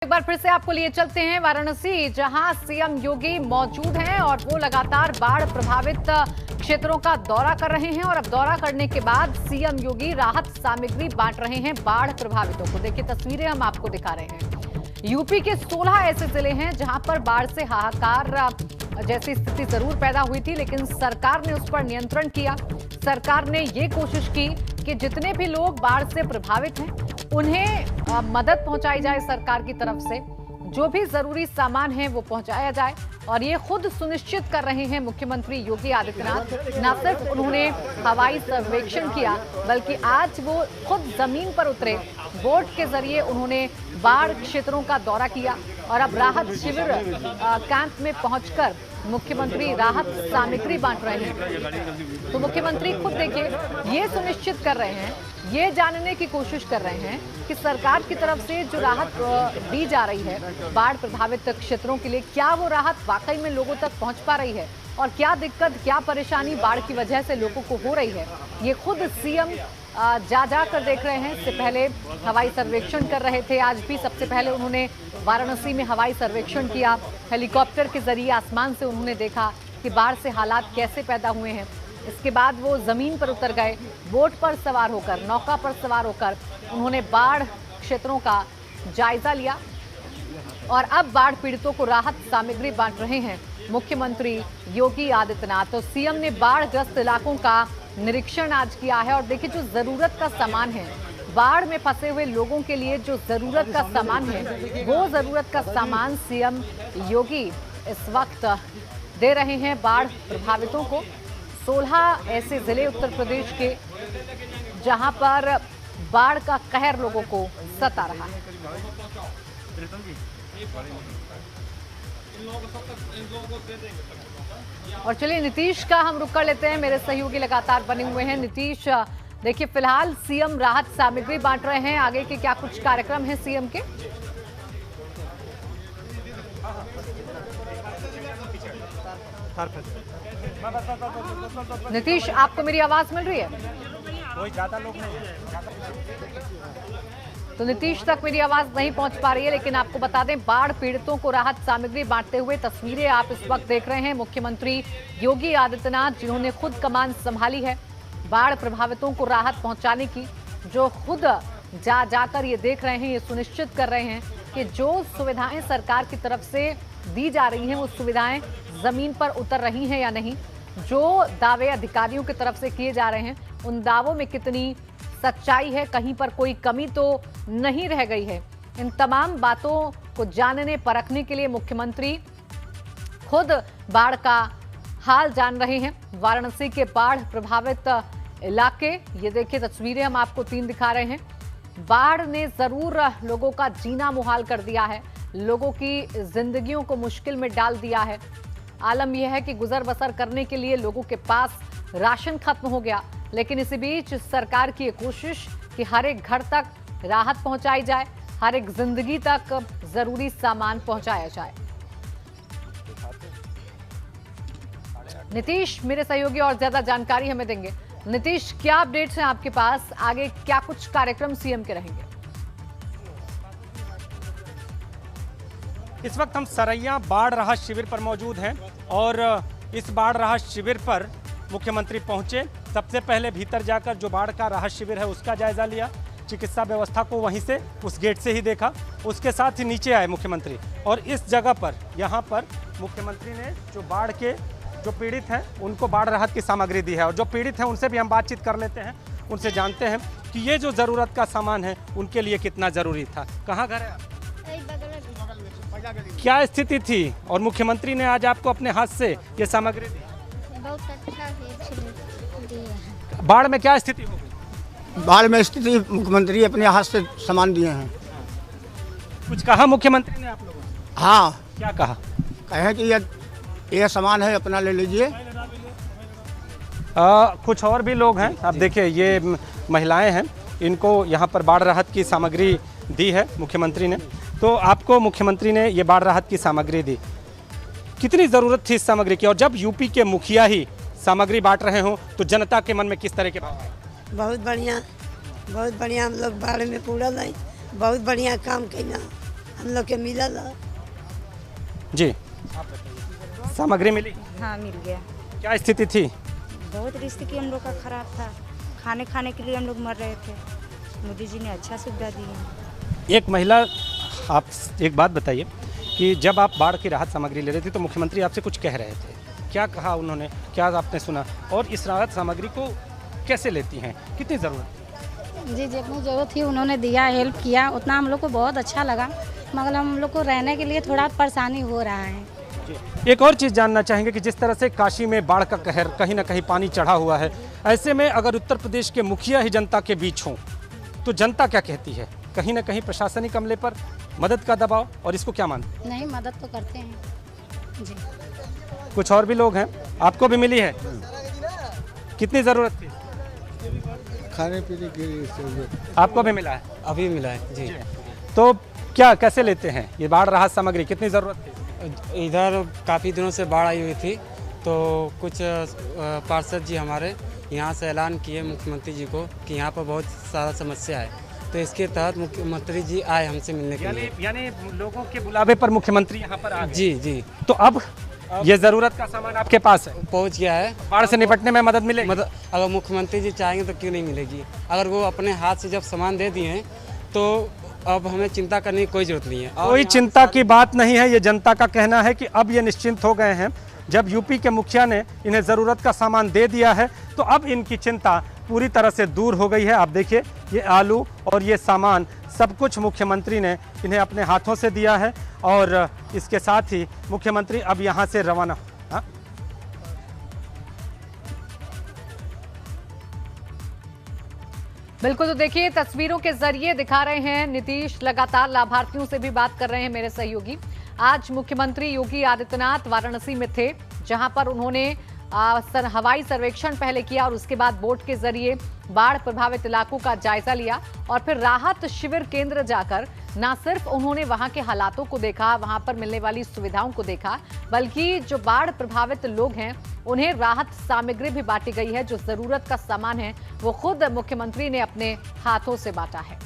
एक बार फिर से आपको लिए चलते हैं वाराणसी, जहां सीएम योगी मौजूद हैं और वो लगातार बाढ़ प्रभावित क्षेत्रों का दौरा कर रहे हैं। और अब दौरा करने के बाद सीएम योगी राहत सामग्री बांट रहे हैं बाढ़ प्रभावितों को। देखिए तस्वीरें हम आपको दिखा रहे हैं। यूपी के 16 ऐसे जिले हैं जहां पर बाढ़ से हाहाकार जैसी स्थिति जरूर पैदा हुई थी, लेकिन सरकार ने उस पर नियंत्रण किया। सरकार ने ये कोशिश की कि जितने भी लोग बाढ़ से प्रभावित हैं उन्हें मदद पहुंचाई जाए। सरकार की तरफ से जो भी जरूरी सामान है वो पहुंचाया जाए, और ये खुद सुनिश्चित कर रहे हैं मुख्यमंत्री योगी आदित्यनाथ। न सिर्फ उन्होंने हवाई सर्वेक्षण किया, बल्कि आज वो खुद जमीन पर उतरे, बोट के जरिए उन्होंने बाढ़ क्षेत्रों का दौरा किया और अब राहत शिविर कैंप में पहुंचकर मुख्यमंत्री राहत सामग्री बांट रहे हैं। तो मुख्यमंत्री खुद देखिए ये सुनिश्चित कर रहे हैं, ये जानने की कोशिश कर रहे हैं कि सरकार की तरफ से जो राहत दी जा रही है बाढ़ प्रभावित क्षेत्रों के लिए, क्या वो राहत वाकई में लोगों तक पहुंच पा रही है, और क्या दिक्कत, क्या परेशानी बाढ़ की वजह से लोगों को हो रही है। ये खुद सीएम जा कर देख रहे हैं। इससे पहले हवाई सर्वेक्षण कर रहे थे। आज भी सबसे पहले उन्होंने वाराणसी में हवाई सर्वेक्षण किया। हेलीकॉप्टर के जरिए आसमान से उन्होंने देखा कि बाढ़ से हालात कैसे पैदा हुए हैं। इसके बाद वो जमीन पर उतर गए, बोट पर सवार होकर, नौका पर सवार होकर उन्होंने बाढ़ क्षेत्रों का जायजा लिया और अब बाढ़ पीड़ितों को राहत सामग्री बांट रहे हैं मुख्यमंत्री योगी आदित्यनाथ। तो सीएम ने बाढ़ ग्रस्त इलाकों का निरीक्षण आज किया है और देखिए जो जरूरत का सामान है, बाढ़ में फंसे हुए लोगों के लिए जो जरूरत का सामान है, वो जरूरत का सामान सीएम योगी इस वक्त दे रहे हैं बाढ़ प्रभावितों को। 16 ऐसे जिले उत्तर प्रदेश के जहां पर बाढ़ का कहर लोगों को सता रहा है। और चलिए नीतीश का हम रुक कर लेते हैं, मेरे सहयोगी लगातार बने हुए हैं। नीतीश, देखिए फिलहाल सीएम राहत सामग्री बांट रहे हैं, आगे के क्या कुछ कार्यक्रम हैं सीएम के? नीतीश, आपको मेरी आवाज मिल रही है? कोई ज्यादा लोग नहीं है। तो नीतीश तक मेरी आवाज नहीं पहुंच पा रही है, लेकिन आपको बता दें बाढ़ पीड़ितों को राहत सामग्री बांटते हुए तस्वीरें आप इस वक्त देख रहे हैं। मुख्यमंत्री योगी आदित्यनाथ, जिन्होंने खुद कमान संभाली है बाढ़ प्रभावितों को राहत पहुंचाने की, जो खुद जाकर ये देख रहे हैं, ये सुनिश्चित कर रहे हैं कि जो सुविधाएं सरकार की तरफ से दी जा रही हैं वो सुविधाएं जमीन पर उतर रही हैं या नहीं, जो दावे अधिकारियों की तरफ से किए जा रहे हैं उन दावों में कितनी सच्चाई है, कहीं पर कोई कमी तो नहीं रह गई है। इन तमाम बातों को जानने परखने के लिए मुख्यमंत्री खुद बाढ़ का हाल जान रहे हैं। वाराणसी के बाढ़ प्रभावित इलाके, ये देखिए तस्वीरें हम आपको 3 दिखा रहे हैं। बाढ़ ने जरूर लोगों का जीना मुहाल कर दिया है, लोगों की जिंदगियों को मुश्किल में डाल दिया है। आलम यह है कि गुजर बसर करने के लिए लोगों के पास राशन खत्म हो गया, लेकिन इसी बीच सरकार की ये कोशिश कि हर एक घर तक राहत पहुंचाई जाए, हर एक जिंदगी तक जरूरी सामान पहुंचाया जाए। नीतीश, मेरे सहयोगी और ज्यादा जानकारी हमें देंगे। नीतीश, क्या अपडेट्स हैं आपके पास, आगे क्या कुछ कार्यक्रम सीएम के रहेंगे? इस वक्त हम सरैया बाढ़ राहत शिविर पर मौजूद हैं और इस बाढ़ राहत शिविर पर मुख्यमंत्री पहुंचे। सबसे पहले भीतर जाकर जो बाढ़ का राहत शिविर है उसका जायजा लिया, चिकित्सा व्यवस्था को वहीं से उस गेट से ही देखा। उसके साथ ही नीचे आए मुख्यमंत्री और इस जगह पर, यहाँ पर मुख्यमंत्री ने जो बाढ़ के जो पीड़ित हैं उनको बाढ़ राहत की सामग्री दी है। और जो पीड़ित हैं उनसे भी हम बातचीत कर लेते हैं, उनसे जानते हैं कि ये जो ज़रूरत का सामान है उनके लिए कितना ज़रूरी था। कहाँ घर है? क्या स्थिति थी और मुख्यमंत्री ने आज आपको अपने हाथ से ये सामग्री दी? बहुत अच्छा है। बाढ़ में क्या स्थिति हो गई? बाढ़ में स्थिति मुख्यमंत्री अपने हाथ से सामान दिए हैं। कुछ कहा मुख्यमंत्री ने आप लोगों से? हाँ, क्या कहा? कहे कि यह सामान है, अपना ले लीजिए। कुछ और भी लोग हैं, आप देखिए ये महिलाएं हैं, इनको यहाँ पर बाढ़ राहत की सामग्री दी है मुख्यमंत्री ने। तो आपको मुख्यमंत्री ने ये बाढ़ राहत की सामग्री दी, कितनी ज़रूरत थी इस सामग्री की? और जब यूपी के मुखिया ही सामग्री बांट रहे हों तो जनता के मन में किस तरह के भाव हैं? बहुत बढ़िया हम लोग बाढ़ में पूरा नहीं, बहुत बढ़िया काम किया। हम लोग के मिलल है। जी, सामग्री मिली? हाँ मिल गया। क्या स्थिति थी? बहुत स्थिति हम लोग का खराब था, खाने के लिए हम लोग मर रहे थे। मोदी जी ने अच्छा सुविधा दी है। एक महिला, आप एक बात बताइए कि जब आप बाढ़ की राहत सामग्री ले रहे थे तो मुख्यमंत्री आपसे कुछ कह रहे थे, क्या कहा उन्होंने, क्या आपने सुना, और इस राहत सामग्री को कैसे लेती हैं, कितनी ज़रूरत थी? जी जितनी ज़रूरत थी उन्होंने दिया, हेल्प किया, उतना हम लोग को बहुत अच्छा लगा, मगर हम लोग को रहने के लिए थोड़ा परेशानी हो रहा है। एक और चीज़ जानना चाहेंगे कि जिस तरह से काशी में बाढ़ का कहर, कहीं ना कहीं पानी चढ़ा हुआ है, ऐसे में अगर उत्तर प्रदेश के मुखिया ही जनता के बीच हों तो जनता क्या कहती है? कहीं ना कहीं प्रशासनिक अमले पर मदद का दबाव, और इसको क्या मानते? नहीं, मदद तो करते हैं जी। कुछ और भी लोग हैं, आपको भी मिली है? कितनी ज़रूरत थी? खाने पीने के लिए आपको भी मिला है? अभी मिला है जी। तो क्या, कैसे लेते हैं ये बाढ़ राहत सामग्री, कितनी ज़रूरत थी? इधर काफ़ी दिनों से बाढ़ आई हुई थी, तो कुछ पार्षद जी हमारे यहाँ से ऐलान किए मुख्यमंत्री जी को कि यहाँ पर बहुत सारा समस्या है, तो इसके तहत मुख्यमंत्री जी आए हमसे मिलने के लिए। यानी लोगों के बुलावे पर मुख्यमंत्री यहाँ पर आ गए? जी जी। तो अब ये ज़रूरत का सामान आपके पास है, पहुँच गया है। बाढ़ से निपटने में मदद मिलेगी? मतलब अगर मुख्यमंत्री जी चाहेंगे तो क्यों नहीं मिलेगी। अगर वो अपने हाथ से जब सामान दे दिए हैं तो अब हमें चिंता करने की कोई ज़रूरत नहीं है। कोई चिंता की बात नहीं है, ये जनता का कहना है कि अब ये निश्चिंत हो गए हैं। जब यूपी के मुखिया ने इन्हें ज़रूरत का सामान दे दिया है तो अब इनकी चिंता पूरी तरह से दूर हो गई है। आप देखिए, ये आलू और ये सामान सब कुछ मुख्यमंत्री ने इन्हें अपने हाथों से दिया है, और इसके साथ ही मुख्यमंत्री अब यहाँ से रवाना। हाँ? बिल्कुल, तो देखिए तस्वीरों के जरिए दिखा रहे हैं नीतीश, लगातार लाभार्थियों से भी बात कर रहे हैं मेरे सहयोगी। आज मुख्यमंत्री योगी आदित्यनाथ वाराणसी में थे, जहां पर उन्होंने हवाई सर्वेक्षण पहले किया और उसके बाद बोट के जरिए बाढ़ प्रभावित इलाकों का जायजा लिया, और फिर राहत शिविर केंद्र जाकर न सिर्फ उन्होंने वहां के हालातों को देखा, वहां पर मिलने वाली सुविधाओं को देखा, बल्कि जो बाढ़ प्रभावित लोग हैं उन्हें राहत सामग्री भी बांटी गई है। जो जरूरत का सामान है वो खुद मुख्यमंत्री ने अपने हाथों से बांटा है।